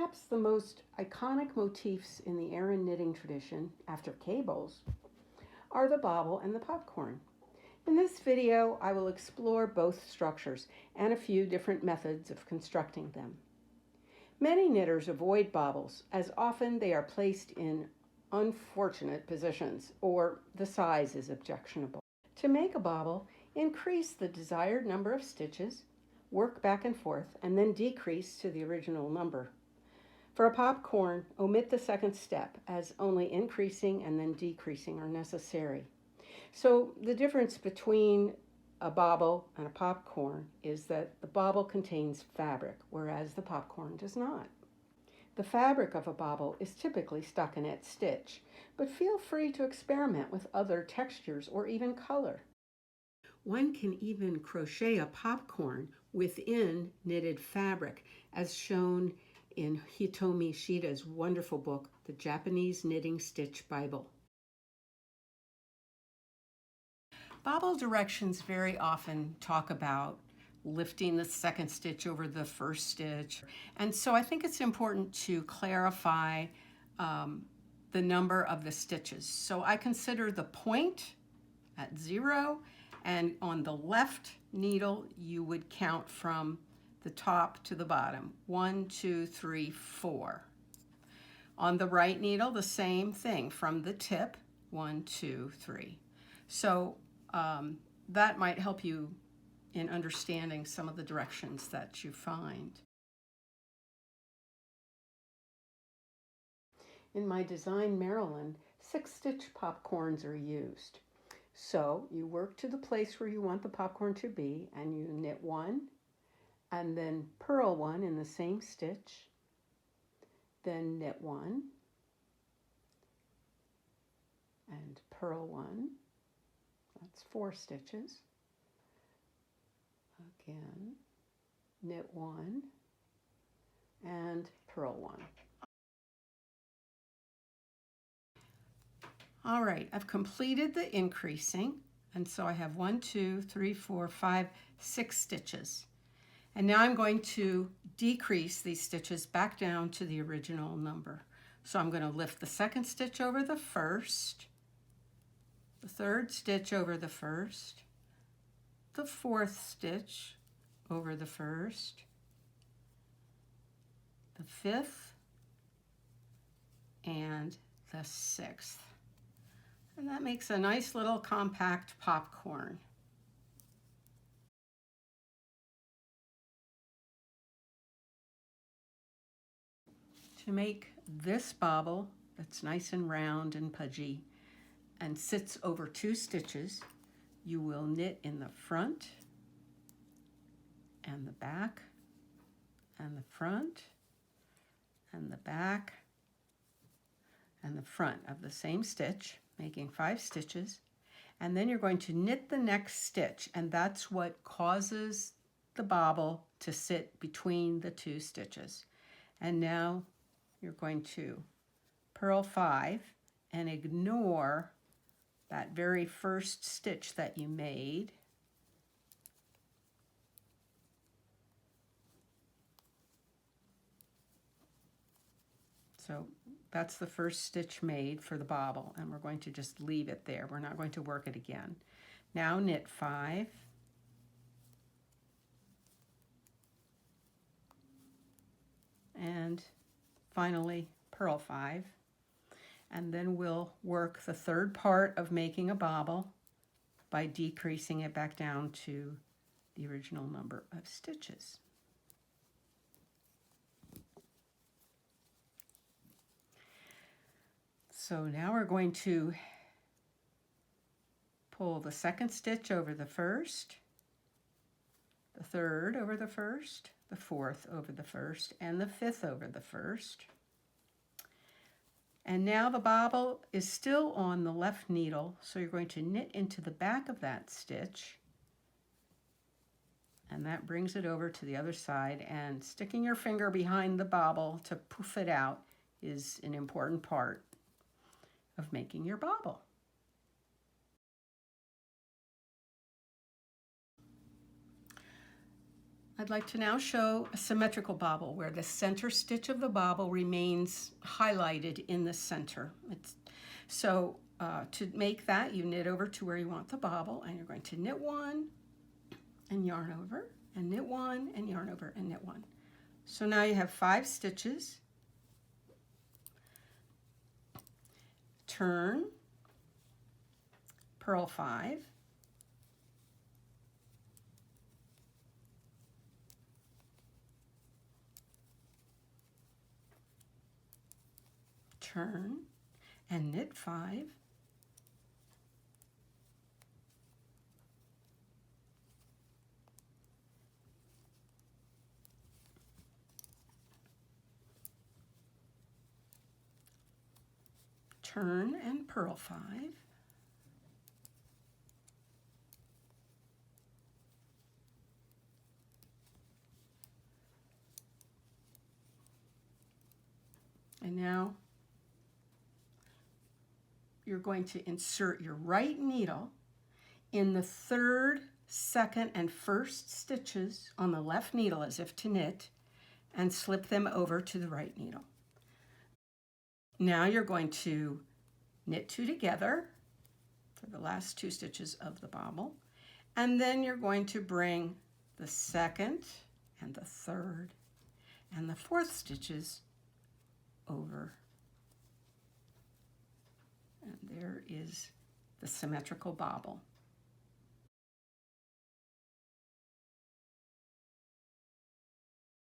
Perhaps the most iconic motifs in the Aran knitting tradition, after cables, are the bobble and the popcorn. In this video, I will explore both structures and a few different methods of constructing them. Many knitters avoid bobbles, as often they are placed in unfortunate positions or the size is objectionable. To make a bobble, increase the desired number of stitches, work back and forth, and then decrease to the original number. For a popcorn, omit the second step, as only increasing and then decreasing are necessary. So the difference between a bobble and a popcorn is that the bobble contains fabric, whereas the popcorn does not. The fabric of a bobble is typically stockinette stitch, but feel free to experiment with other textures or even color. One can even crochet a popcorn within knitted fabric, as shown in Hitomi Shida's wonderful book, The Japanese Knitting Stitch Bible. Bobble directions very often talk about lifting the second stitch over the first stitch. And so I think it's important to clarify the number of the stitches. So I consider the point at 0, and on the left needle, you would count from the top to the bottom, 1, 2, 3, 4. On the right needle, the same thing, from the tip, 1, 2, 3. So that might help you in understanding some of the directions that you find. In my design Maryland, 6-stitch popcorns are used. So you work to the place where you want the popcorn to be, and you knit 1, and then purl 1 in the same stitch, then knit 1, and purl 1. That's 4 stitches. Again, knit 1, and purl 1. All right, I've completed the increasing, and so I have 1, 2, 3, 4, 5, 6 stitches. And now I'm going to decrease these stitches back down to the original number. So I'm going to lift the second stitch over the first, the third stitch over the first, the fourth stitch over the first, the fifth, and the sixth. And that makes a nice little compact popcorn. To make this bobble that's nice and round and pudgy and sits over 2 stitches, you will knit in the front and the back and the front and the back and the front of the same stitch, making 5 stitches, and then you're going to knit the next stitch, and that's what causes the bobble to sit between the 2 stitches. And now you're going to purl 5 and ignore that very first stitch that you made. So that's the first stitch made for the bobble, and we're going to just leave it there. We're not going to work it again. Now knit 5, and finally purl 5, and then we'll work the third part of making a bobble by decreasing it back down to the original number of stitches. So now we're going to pull the second stitch over the first, the third over the first, the fourth over the first, and the fifth over the first. And now the bobble is still on the left needle, so you're going to knit into the back of that stitch, and that brings it over to the other side, and sticking your finger behind the bobble to poof it out is an important part of making your bobble. I'd like to now show a symmetrical bobble where the center stitch of the bobble remains highlighted in the center. To make that, you knit over to where you want the bobble, and you're going to knit one and yarn over, and knit one and yarn over and knit one. So now you have 5 stitches. Turn, purl 5, turn and knit 5, turn and purl 5, and now you're going to insert your right needle in the 3rd, 2nd, and 1st stitches on the left needle as if to knit, and slip them over to the right needle. Now you're going to knit 2 together for the last 2 stitches of the bobble, and then you're going to bring the 2nd and the 3rd and the 4th stitches over. And there is the symmetrical bobble.